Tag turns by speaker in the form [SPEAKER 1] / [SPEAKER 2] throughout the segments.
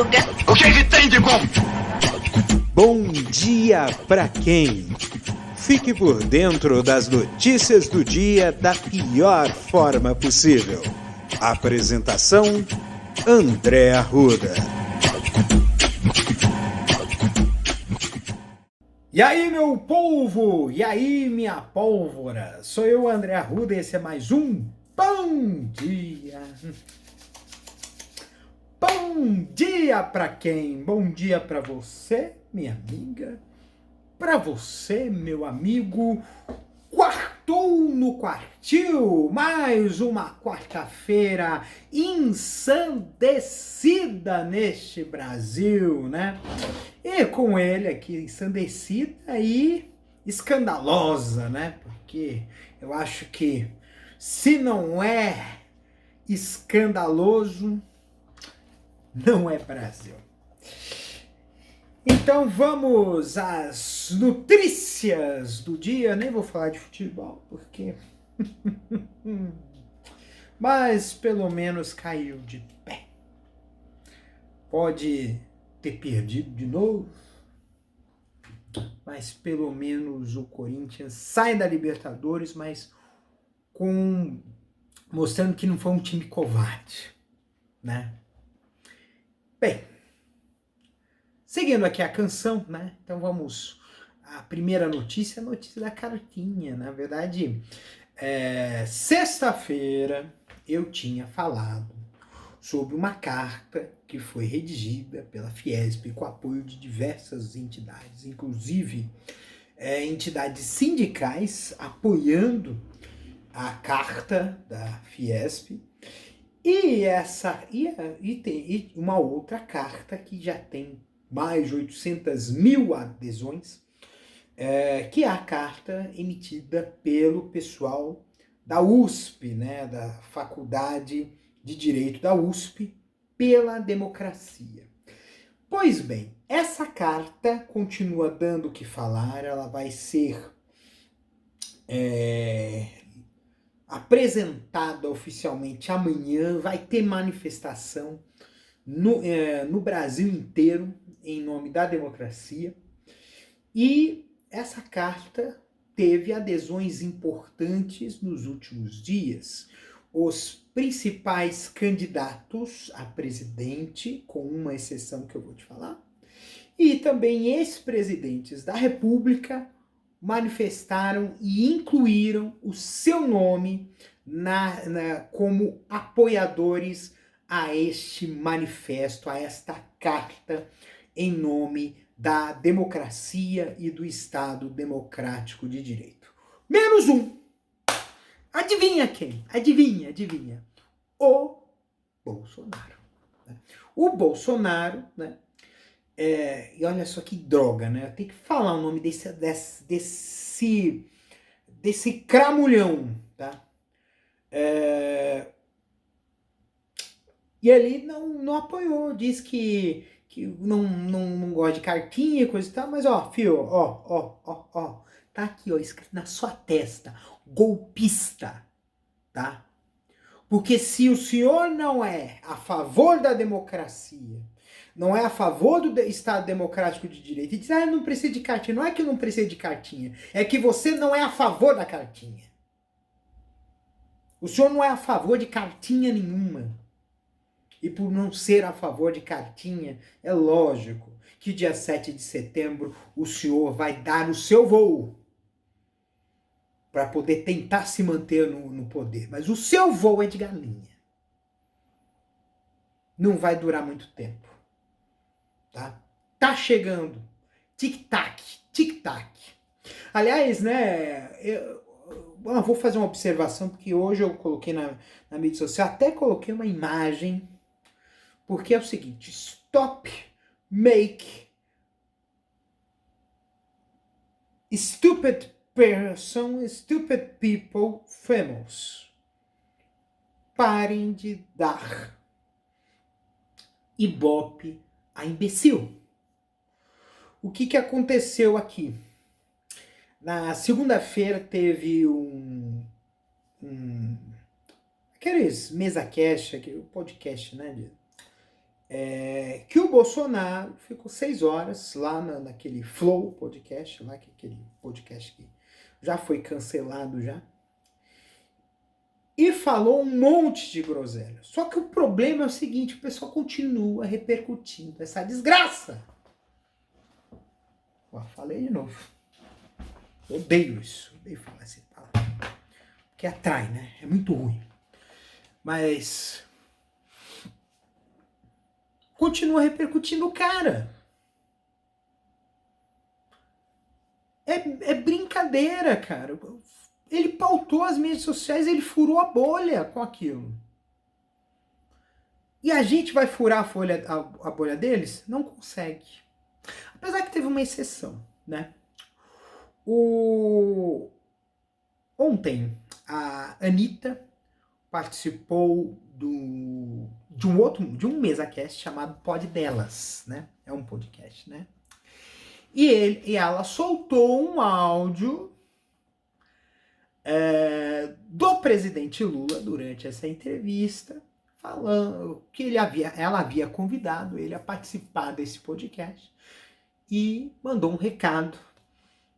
[SPEAKER 1] Madruga.
[SPEAKER 2] O que tem de bom?
[SPEAKER 3] Bom dia pra quem? Fique por dentro das notícias do dia da pior forma possível. Apresentação: André Arruda.
[SPEAKER 4] E aí, meu polvo? E aí, minha pólvora? Sou eu, André Arruda, e esse é mais um Bom Dia. Bom dia pra quem? Bom dia pra você, minha amiga. Pra você, meu amigo. Quartou no quartil. Mais uma quarta-feira ensandecida neste Brasil, né? E com ele aqui, ensandecida e escandalosa, né? Porque eu acho que se não é escandaloso, não é Brasil. Então vamos às notícias do dia. Nem vou falar de futebol, porque... Mas pelo menos caiu de pé. Pode ter perdido de novo, mas pelo menos o Corinthians sai da Libertadores, mas mostrando que não foi um time covarde, né? Bem, seguindo aqui a canção, né? Então vamos à primeira notícia, a notícia da cartinha. Na verdade, sexta-feira eu tinha falado sobre uma carta que foi redigida pela Fiesp com apoio de diversas entidades, inclusive entidades sindicais apoiando a carta da Fiesp, e tem uma outra carta que já tem mais de 800 mil adesões, que é a carta emitida pelo pessoal da USP, né, da Faculdade de Direito da USP, pela democracia. Pois bem, essa carta continua dando o que falar, ela vai ser apresentada oficialmente amanhã, vai ter manifestação no Brasil inteiro em nome da democracia, e essa carta teve adesões importantes nos últimos dias. Os principais candidatos a presidente, com uma exceção que eu vou te falar, e também ex-presidentes da República manifestaram e incluíram o seu nome como apoiadores a este manifesto, a esta carta em nome da democracia e do Estado democrático de direito. Menos um. Adivinha quem? Adivinha. O Bolsonaro. O Bolsonaro, né? E olha só que droga, né? Eu tenho que falar o nome desse cramulhão, tá? E ele não apoiou, diz que não gosta de cartinha e coisa e tal, mas ó, filho, ó, tá aqui, ó, escrito na sua testa, golpista, tá? Porque se o senhor não é a favor da democracia, não é a favor do Estado democrático de direito, e diz, não precisa de cartinha, não é que não precisa de cartinha, é que você não é a favor da cartinha. O senhor não é a favor de cartinha nenhuma. E por não ser a favor de cartinha, é lógico que dia 7 de setembro o senhor vai dar o seu voo para poder tentar se manter no poder. Mas o seu voo é de galinha. Não vai durar muito tempo. Tá chegando. Tic-tac, tic-tac. Aliás, né, eu vou fazer uma observação, porque hoje eu coloquei na mídia social, até coloquei uma imagem, porque é o seguinte: stop make stupid people famous. Parem de dar ibope a imbecil. O que aconteceu aqui? Na segunda-feira teve aqueles mesa cast, o podcast, né? que o Bolsonaro ficou 6 horas lá naquele Flow podcast, lá, que é aquele podcast que já foi cancelado já, e falou um monte de groselha. Só que o problema é o seguinte, o pessoal continua repercutindo essa desgraça. Ó, falei de novo. Odeio isso. Odeio falar essa palavra. Porque atrai, né? É muito ruim. Mas continua repercutindo o cara. É brincadeira, cara. Ele pautou as mídias sociais, ele furou a bolha com aquilo. E a gente vai furar a bolha deles? Não consegue. Apesar que teve uma exceção, né? Ontem, a Anitta participou de um MesaCast chamado Pod Delas, né? É um podcast, né? E ela soltou um áudio do presidente Lula durante essa entrevista, falando que ela havia convidado ele a participar desse podcast e mandou um recado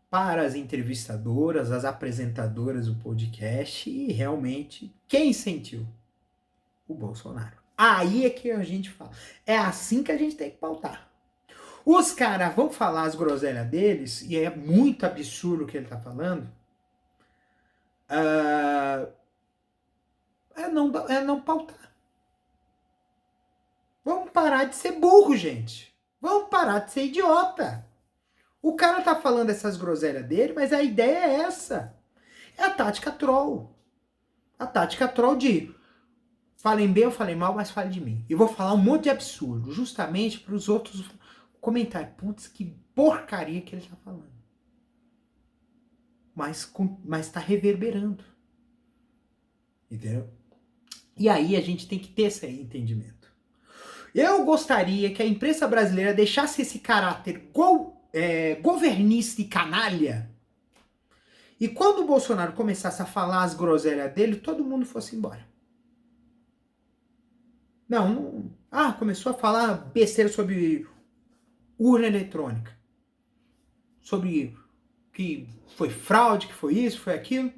[SPEAKER 4] para as entrevistadoras, as apresentadoras do podcast, e realmente, quem sentiu? O Bolsonaro. Aí é que a gente fala. É assim que a gente tem que pautar. Os caras vão falar as groselhas deles, e é muito absurdo o que ele tá falando, é não pautar. Vamos parar de ser burro, gente. Vamos parar de ser idiota. O cara tá falando essas groselhas dele, mas a ideia é essa. É a tática troll. A tática troll de falem bem ou falem mal, mas falem de mim. Eu vou falar um monte de absurdo, justamente para os outros comentarem. Putz, que porcaria que ele tá falando. Mas tá reverberando. Entendeu? E aí a gente tem que ter esse entendimento. Eu gostaria que a imprensa brasileira deixasse esse caráter governista e canalha. E quando o Bolsonaro começasse a falar as groselhas dele, todo mundo fosse embora. Não. Começou a falar besteira sobre urna eletrônica. Sobre que foi fraude, que foi isso, foi aquilo.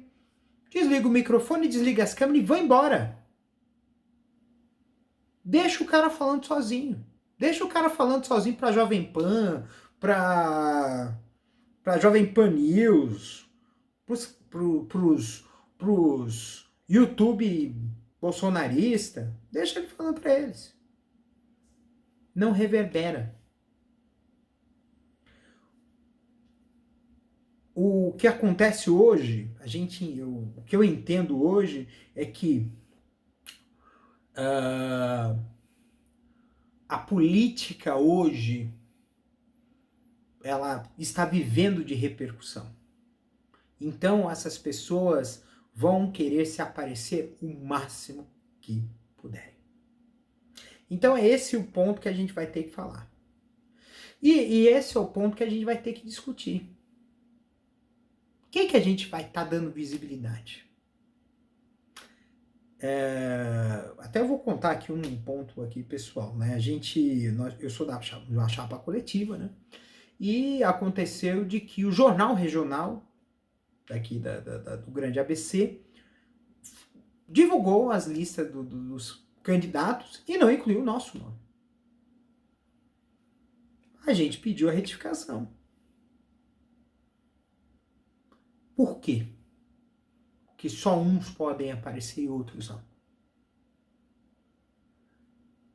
[SPEAKER 4] Desliga o microfone, desliga as câmeras e vai embora. Deixa o cara falando sozinho. Deixa o cara falando sozinho pra Jovem Pan, pra Jovem Pan News, pros YouTube bolsonarista. Deixa ele falando pra eles. Não reverbera. O que acontece hoje, o que eu entendo hoje é que a política hoje ela está vivendo de repercussão. Então essas pessoas vão querer se aparecer o máximo que puderem. Então é esse o ponto que a gente vai ter que falar. E esse é o ponto que a gente vai ter que discutir. Quem que a gente vai estar dando visibilidade? Até eu vou contar aqui um ponto aqui pessoal, né? Eu sou da uma chapa coletiva, né? E aconteceu de que o jornal regional daqui do Grande ABC divulgou as listas dos candidatos e não incluiu o nosso nome. A gente pediu a retificação. Por quê? Que só uns podem aparecer e outros não.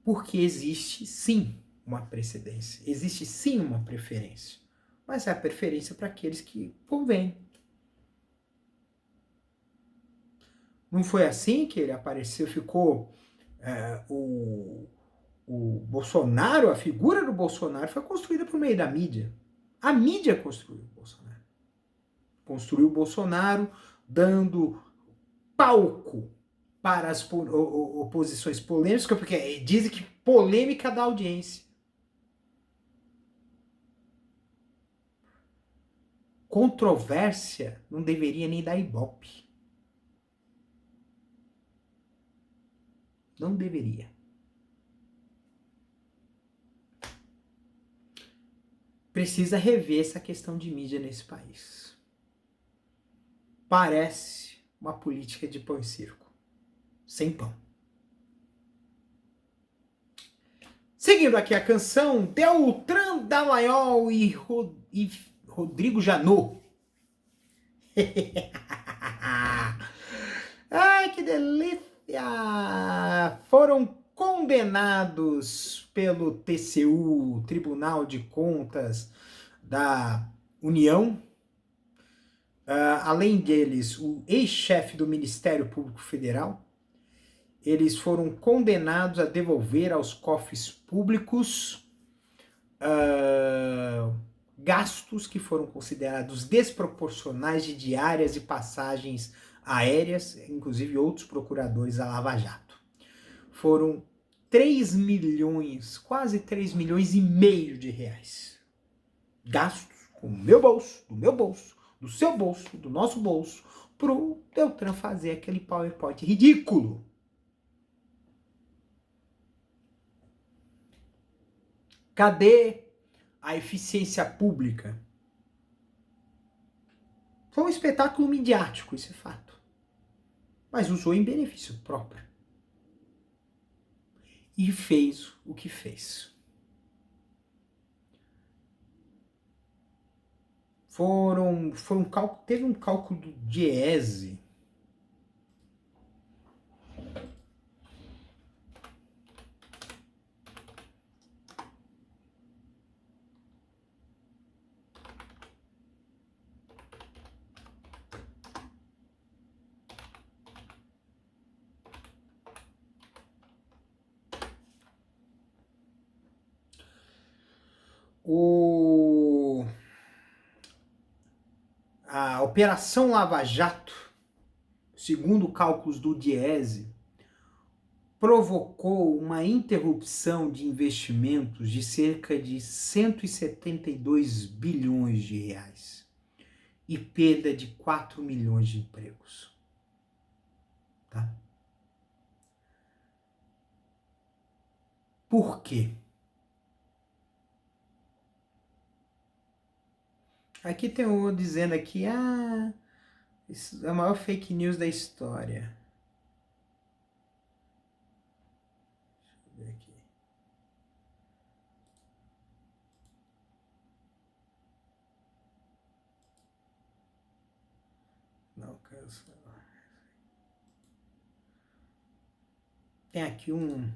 [SPEAKER 4] Porque existe sim uma precedência, existe sim uma preferência, mas é a preferência para aqueles que convém. Não foi assim que ele apareceu, ficou o Bolsonaro, a figura do Bolsonaro foi construída por meio da mídia. A mídia construiu o Bolsonaro. Construiu o Bolsonaro dando palco para as oposições polêmicas, porque dizem que polêmica dá audiência. Controvérsia não deveria nem dar ibope. Não deveria. precisa rever essa questão de mídia nesse país. Parece uma política de pão e circo. Sem pão. Seguindo aqui a canção, Deltran Dallagnol e Rodrigo Janot. Ai, que delícia! Foram condenados pelo TCU, Tribunal de Contas da União. Além deles, o ex-chefe do Ministério Público Federal. Eles foram condenados a devolver aos cofres públicos gastos que foram considerados desproporcionais de diárias e passagens aéreas, inclusive outros procuradores da Lava Jato. Foram 3 milhões, quase 3 milhões e meio de reais. Gastos com o meu bolso, do meu bolso, do seu bolso, do nosso bolso, pro Deltran fazer aquele PowerPoint ridículo. Cadê a eficiência pública? Foi um espetáculo midiático, isso é fato. Mas usou em benefício próprio. E fez o que fez. Teve um cálculo do Diese. A Operação Lava Jato, segundo cálculos do Diese, provocou uma interrupção de investimentos de cerca de 172 bilhões de reais e perda de 4 milhões de empregos. Tá? Por quê? Aqui tem um dizendo aqui, isso é a maior fake news da história. Deixa eu ver aqui. Não, cancela. Tem aqui um...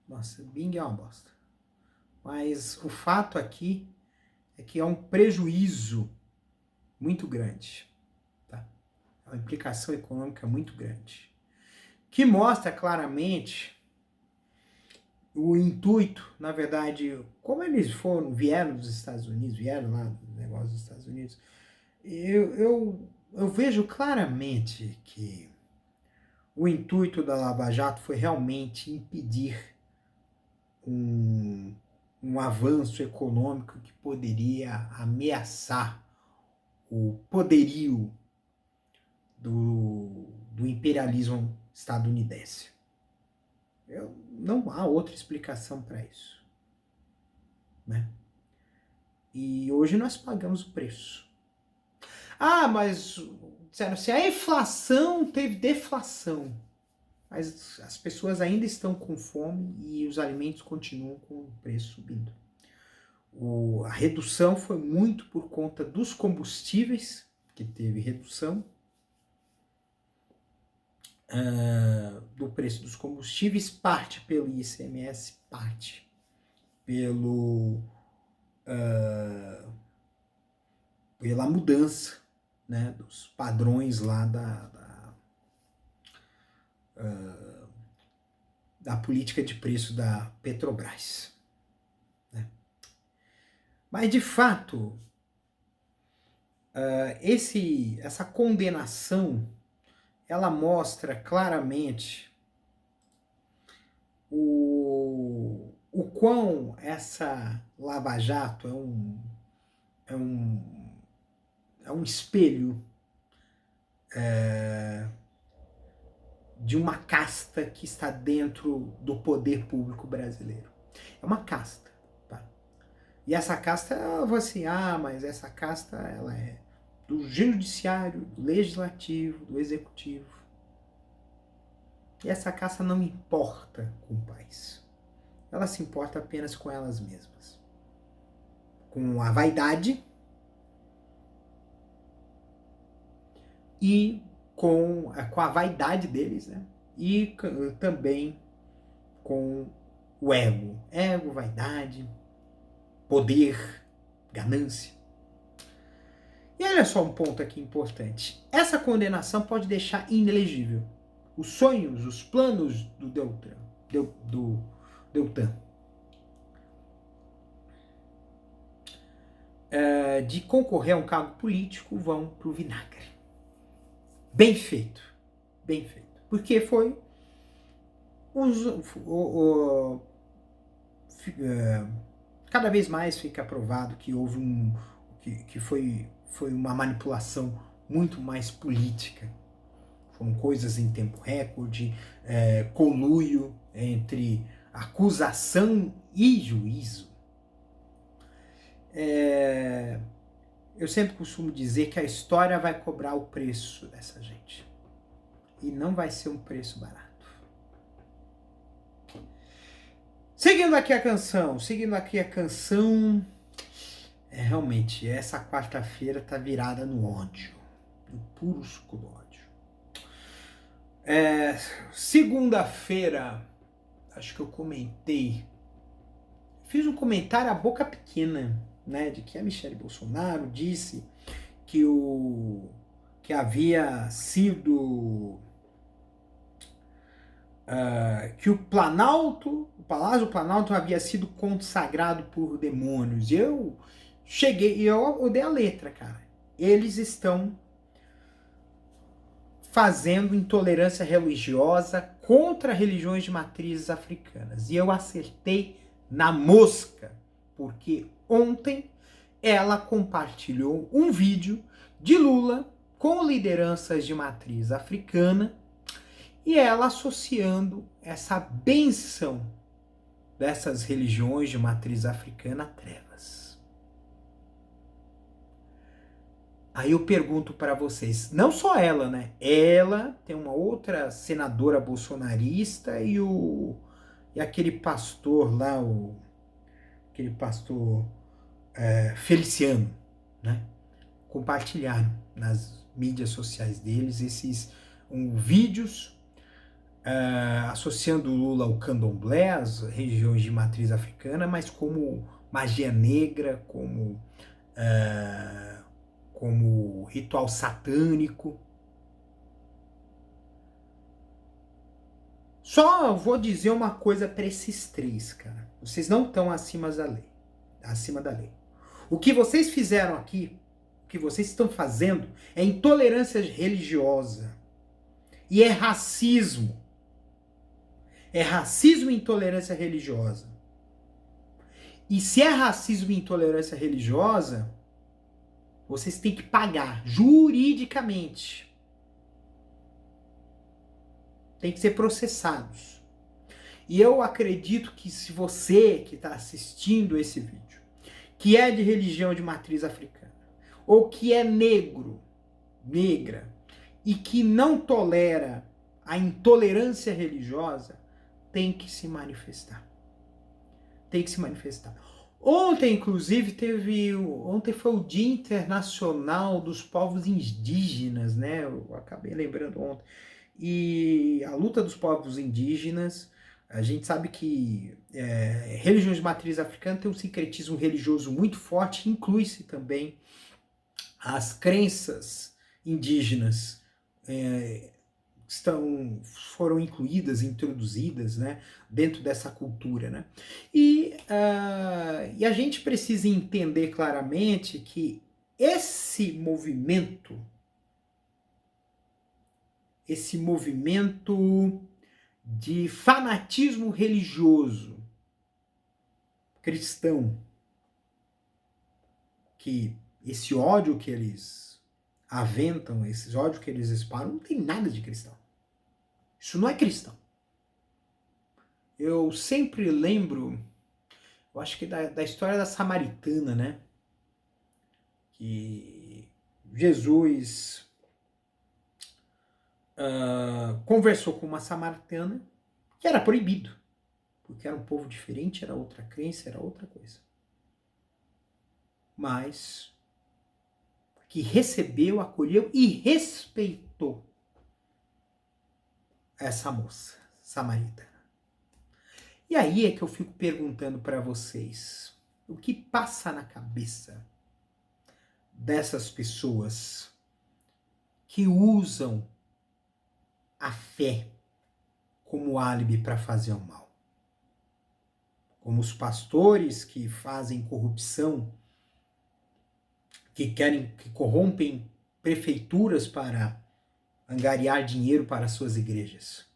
[SPEAKER 4] Nossa, Bing é uma bosta. Mas o fato aqui é que é um prejuízo muito grande. Tá? É uma implicação econômica muito grande. Que mostra claramente o intuito, na verdade, como eles vieram dos Estados Unidos, vieram lá do negócio dos Estados Unidos, eu vejo claramente que o intuito da Lava Jato foi realmente impedir um avanço econômico que poderia ameaçar o poderio do imperialismo estadunidense. Não há outra explicação para isso. Né? E hoje nós pagamos o preço. Mas disseram assim, a inflação teve deflação. Mas as pessoas ainda estão com fome e os alimentos continuam com o preço subindo. A redução foi muito por conta dos combustíveis, que teve redução do preço dos combustíveis, parte pelo ICMS, parte pela mudança, né, dos padrões lá da política de preço da Petrobras. Né? Mas, de fato, essa condenação, ela mostra claramente o quão essa Lava Jato é um espelho de uma casta que está dentro do poder público brasileiro. É uma casta. E essa casta, ela fala assim, mas essa casta, ela é do judiciário, do legislativo, do executivo. E essa casta não importa com o país. Ela se importa apenas com elas mesmas. Com a vaidade e com a vaidade deles, né? E também com o ego. Ego, vaidade, poder, ganância. E olha só um ponto aqui importante. Essa condenação pode deixar inelegível os sonhos, os planos do Deltan. De concorrer a um cargo político vão para o vinagre. Bem feito. Bem feito. Porque foi cada vez mais fica provado que houve que foi uma manipulação muito mais política. Foram coisas em tempo recorde, conluio entre acusação e juízo. Eu sempre costumo dizer que a história vai cobrar o preço dessa gente. E não vai ser um preço barato. Seguindo aqui a canção, realmente, essa quarta-feira tá virada no ódio, no puro suco do ódio. Segunda-feira, acho que eu fiz um comentário à boca pequena, né, de que a Michelle Bolsonaro disse que havia sido que o Palácio do Planalto havia sido consagrado por demônios. E eu dei a letra, cara. Eles estão fazendo intolerância religiosa contra religiões de matrizes africanas. E eu acertei na mosca, porque ontem ela compartilhou um vídeo de Lula com lideranças de matriz africana e ela associando essa benção dessas religiões de matriz africana a trevas. Aí eu pergunto para vocês, não só ela, né? Ela, tem uma outra senadora bolsonarista e aquele pastor lá, aquele pastor Feliciano, né? Compartilharam nas mídias sociais deles esses vídeos associando o Lula ao candomblé, às regiões de matriz africana, mas como magia negra, como ritual satânico. Só vou dizer uma coisa para esses três, cara. Vocês não estão acima da lei. O que vocês fizeram aqui, o que vocês estão fazendo, é intolerância religiosa. E é racismo. É racismo e intolerância religiosa. E se é racismo e intolerância religiosa, vocês têm que pagar juridicamente. Tem que ser processados. E eu acredito que se você que está assistindo esse vídeo, que é de religião de matriz africana, ou que é negro, negra, e que não tolera a intolerância religiosa, tem que se manifestar. Tem que se manifestar. Ontem, inclusive, ontem foi o Dia Internacional dos Povos Indígenas, né? Eu acabei lembrando ontem. E a luta dos povos indígenas, a gente sabe que religiões de matriz africana tem um sincretismo religioso muito forte, inclui-se também as crenças indígenas foram incluídas, introduzidas, né, dentro dessa cultura, né? E a gente precisa entender claramente que esse movimento de fanatismo religioso cristão, que esse ódio que eles aventam, esse ódio que eles espalham, não tem nada de cristão. Isso não é cristão. Eu sempre lembro, eu acho que da história da Samaritana, né? Que Jesus conversou com uma samaritana que era proibido, porque era um povo diferente, era outra crença, era outra coisa. Mas que recebeu, acolheu e respeitou essa moça samaritana. E aí é que eu fico perguntando para vocês, o que passa na cabeça dessas pessoas que usam a fé como álibi para fazer o mal? Como os pastores que fazem corrupção, que corrompem prefeituras para angariar dinheiro para suas igrejas.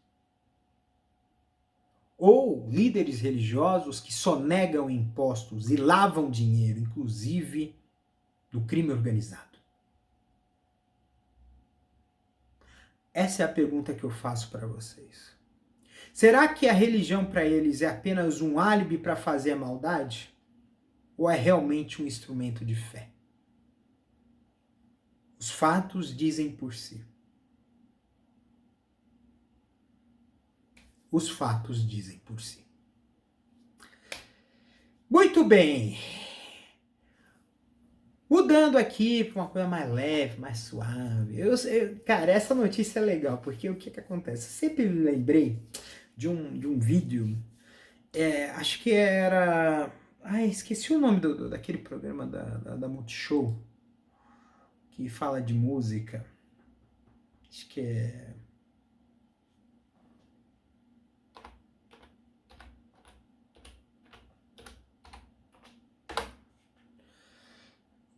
[SPEAKER 4] Ou líderes religiosos que sonegam impostos e lavam dinheiro, inclusive do crime organizado. Essa é a pergunta que eu faço para vocês. Será que a religião para eles é apenas um álibi para fazer a maldade? Ou é realmente um instrumento de fé? Os fatos dizem por si. Os fatos dizem por si. Muito bem. Mudando aqui para uma coisa mais leve, mais suave. Cara, essa notícia é legal, porque o que acontece? Eu sempre me lembrei de um vídeo, acho que era... Ai, esqueci o nome daquele programa da Multishow, que fala de música. Acho que é...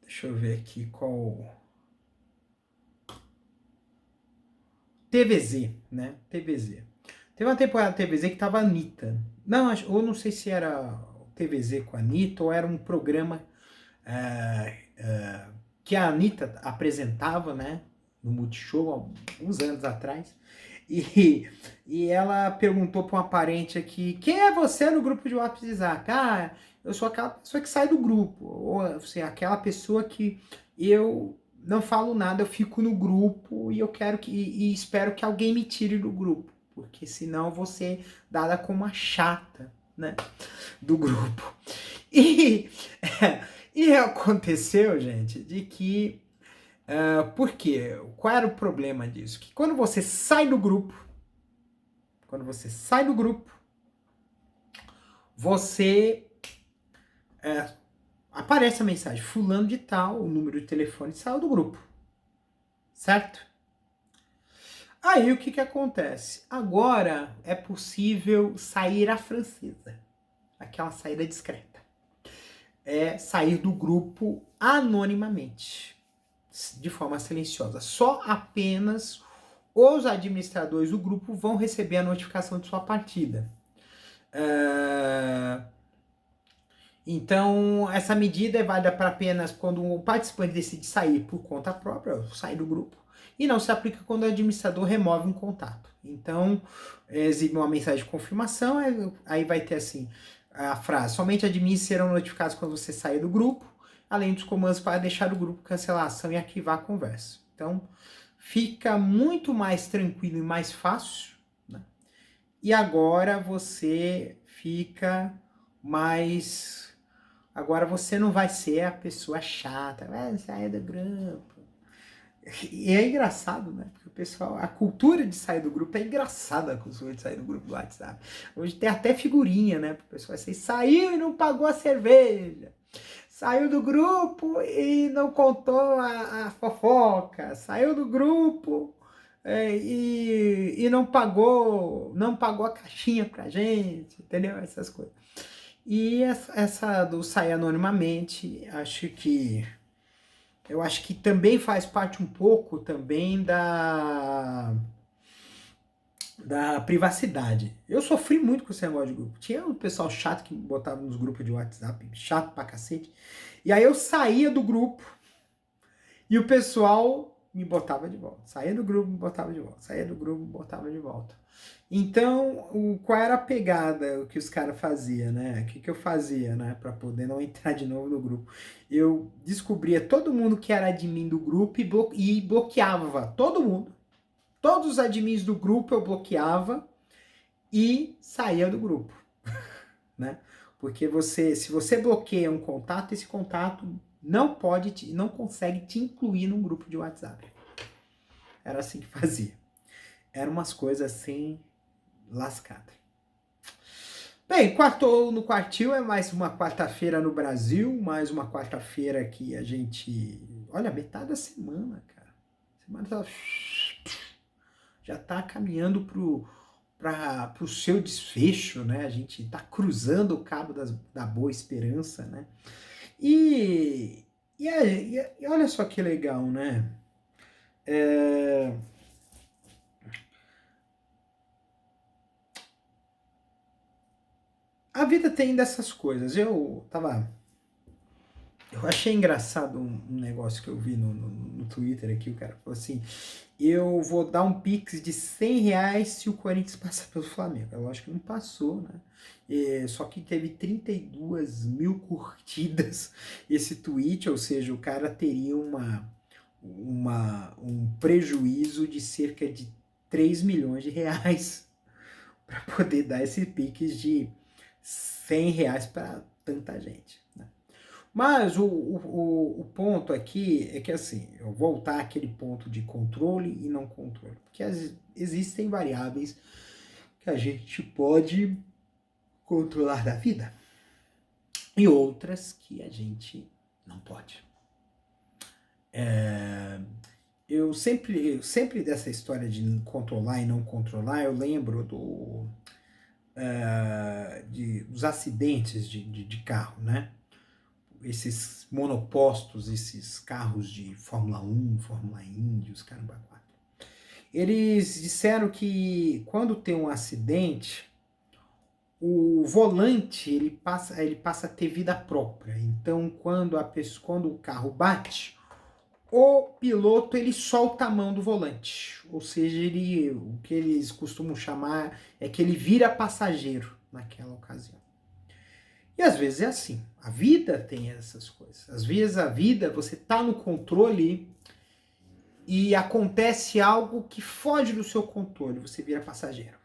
[SPEAKER 4] Deixa eu ver aqui qual... TVZ, né? TVZ. Teve uma temporada da TVZ que tava a Anitta. Não, ou não sei se era TVZ com a Anitta ou era um programa que a Anitta apresentava, né? No Multishow, há uns anos atrás. E ela perguntou para uma parente aqui: quem é você no grupo de WhatsApp? Ah, eu sou aquela pessoa que sai do grupo. Ou assim, aquela pessoa que eu não falo nada, eu fico no grupo e eu quero e espero que alguém me tire do grupo. Porque senão eu vou ser dada como a chata, né? Do grupo. E aconteceu, gente, de que... por quê? Qual era o problema disso? Que quando você sai do grupo, você aparece a mensagem: fulano de tal, o número de telefone saiu do grupo. Certo? Aí o que acontece? Agora é possível sair à francesa. Aquela saída discreta. É sair do grupo anonimamente, de forma silenciosa. Só apenas os administradores do grupo vão receber a notificação de sua partida. Então, essa medida é válida para apenas quando o participante decide sair por conta própria, sair do grupo, e não se aplica quando o administrador remove um contato. Então, exibe uma mensagem de confirmação, aí vai ter assim a frase: somente admins serão notificados quando você sair do grupo, além dos comandos para deixar o grupo, cancelação e arquivar a conversa. Então, fica muito mais tranquilo e mais fácil, né? E agora você fica mais... Agora você não vai ser a pessoa chata, vai sair do grupo. E é engraçado, né? Porque o pessoal, a cultura de sair do grupo é engraçada, a cultura de sair do grupo do WhatsApp. Hoje tem até figurinha, né? Para o pessoal assim: saiu e não pagou a cerveja. Saiu do grupo e não contou a fofoca. Saiu do grupo e não pagou a caixinha pra gente, entendeu? Essas coisas. E essa do sair anonimamente, eu acho que também faz parte um pouco também da privacidade. Eu sofri muito com esse negócio de grupo. Tinha um pessoal chato que botava nos grupos de WhatsApp, chato pra cacete. E aí eu saía do grupo e o pessoal me botava de volta. Saía do grupo, me botava de volta. Saía do grupo, me botava de volta. Então, qual era a pegada que os caras faziam, né? O que eu fazia, né? Pra poder não entrar de novo no grupo. Eu descobria todo mundo que era admin do grupo e bloqueava todo mundo. Todos os admins do grupo eu bloqueava e saía do grupo, né? Porque se você bloqueia um contato, esse contato não consegue te incluir num grupo de WhatsApp. Era assim que fazia. Eram umas coisas assim lascadas. Bem, quartou no quartil é mais uma quarta-feira no Brasil, mais uma quarta-feira que a gente... Olha, metade da semana, cara. A semana já tá caminhando pro seu desfecho, né? A gente tá cruzando o cabo da Boa Esperança, né? E olha só que legal, né? A vida tem dessas coisas. Eu achei engraçado um negócio que eu vi no Twitter aqui, o cara falou assim, eu vou dar um pix de R$100 se o Corinthians passar pelo Flamengo. Eu acho que não passou, né? Só que teve 32 mil curtidas esse tweet, ou seja, o cara teria um prejuízo de cerca de 3 milhões de reais para poder dar esse pix de R$100 para tanta gente, né? Mas o ponto aqui é que, assim, eu vou voltar àquele ponto de controle e não controle. Porque existem variáveis que a gente pode controlar da vida e outras que a gente não pode. Eu sempre dessa história de controlar e não controlar, eu lembro dos acidentes de carro, né? Esses monopostos, esses carros de Fórmula 1, Fórmula Indy, os caramba 4. Eles disseram que quando tem um acidente, o volante ele passa a ter vida própria. Então, quando o carro bate, o piloto ele solta a mão do volante. Ou seja, o que eles costumam chamar é que ele vira passageiro naquela ocasião. E às vezes é assim, a vida tem essas coisas. Às vezes a vida, você tá no controle e acontece algo que foge do seu controle, você vira passageiro.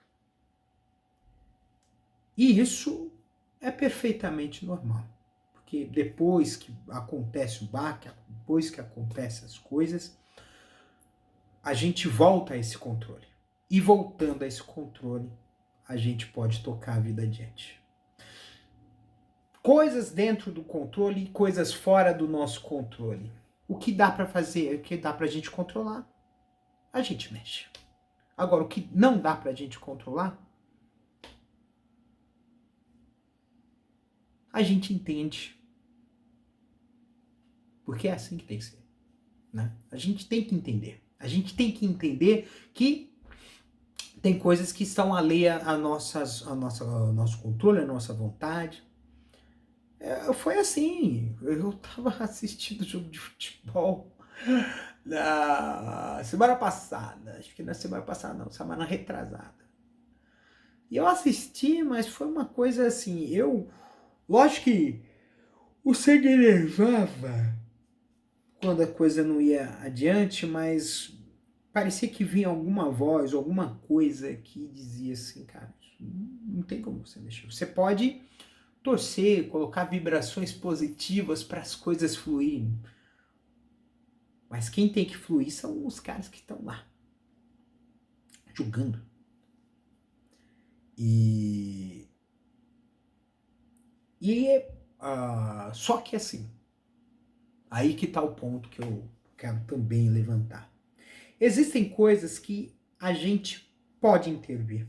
[SPEAKER 4] E isso é perfeitamente normal. Porque depois que acontece o baque, depois que acontecem as coisas, a gente volta a esse controle. E voltando a esse controle, a gente pode tocar a vida adiante. Coisas dentro do controle e coisas fora do nosso controle. O que dá para fazer, o que dá pra gente controlar, a gente mexe. Agora, o que não dá pra gente controlar, a gente entende. Porque é assim que tem que ser, né? A gente tem que entender. A gente tem que entender que tem coisas que estão alheias ao nosso controle, à nossa vontade. Foi assim, eu tava assistindo jogo de futebol na semana passada, acho que na semana passada não, semana retrasada. E eu assisti, mas foi uma coisa assim, lógico que o sangue enervava quando a coisa não ia adiante, mas parecia que vinha alguma voz, alguma coisa que dizia assim, cara, não tem como você mexer. Você pode torcer, colocar vibrações positivas para as coisas fluírem. Mas quem tem que fluir são os caras que estão lá, julgando. Só que assim, aí que está o ponto que eu quero também levantar. Existem coisas que a gente pode intervir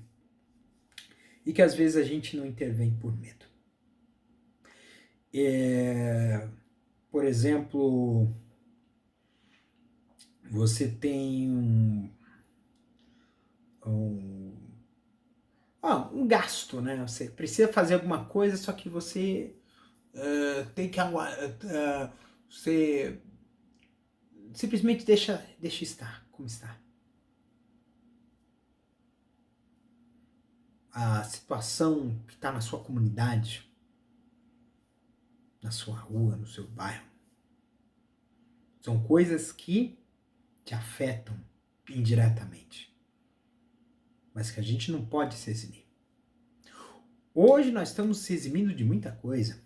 [SPEAKER 4] e que às vezes a gente não intervém por medo. Por exemplo, você tem um gasto, né? Você precisa fazer alguma coisa, só que você tem que você simplesmente deixa estar como está. A situação que está na sua comunidade, na sua rua, no seu bairro, são coisas que te afetam indiretamente, mas que a gente não pode se eximir. Hoje nós estamos se eximindo de muita coisa,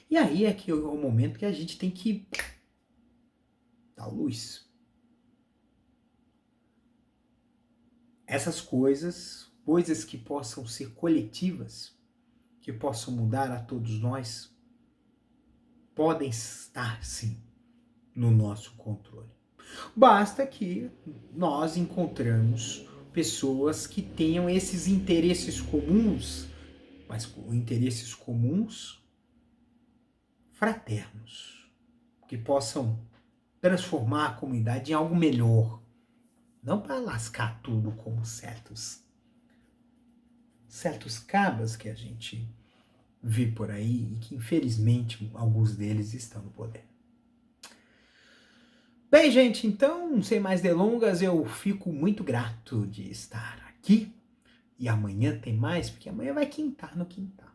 [SPEAKER 4] e aí é que é o momento que a gente tem que dar luz. Essas coisas que possam ser coletivas, que possam mudar a todos nós, podem estar sim no nosso controle. Basta que nós encontramos pessoas que tenham esses interesses comuns, mas interesses comuns fraternos, que possam transformar a comunidade em algo melhor, não para lascar tudo como certos cabas que a gente vê por aí e que infelizmente alguns deles estão no poder. Bem, gente, então, sem mais delongas, eu fico muito grato de estar aqui. E amanhã tem mais, porque amanhã vai quintar no quintal.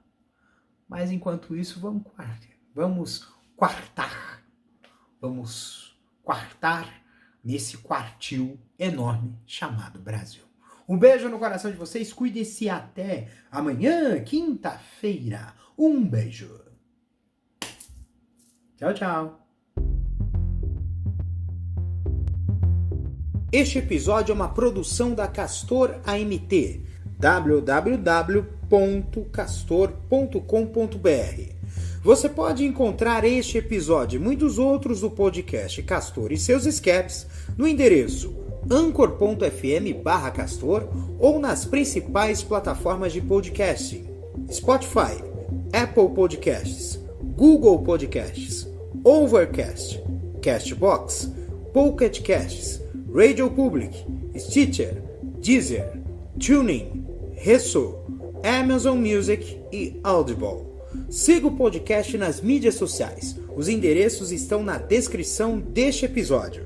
[SPEAKER 4] Mas enquanto isso, vamos quartar. Vamos quartar nesse quartil enorme chamado Brasil. Um beijo no coração de vocês, cuide-se até amanhã, quinta-feira. Um beijo. Tchau, tchau. Este episódio é uma produção da Castor AMT, www.castor.com.br. Você pode encontrar este episódio e muitos outros do podcast Castor e seus escapes no endereço anchor.fm/castor ou nas principais plataformas de podcasting: Spotify, Apple Podcasts, Google Podcasts, Overcast, Castbox, Pocket Casts, Radio Public, Stitcher, Deezer, TuneIn, Resso, Amazon Music e Audible. Siga o podcast nas mídias sociais. Os endereços estão na descrição deste episódio.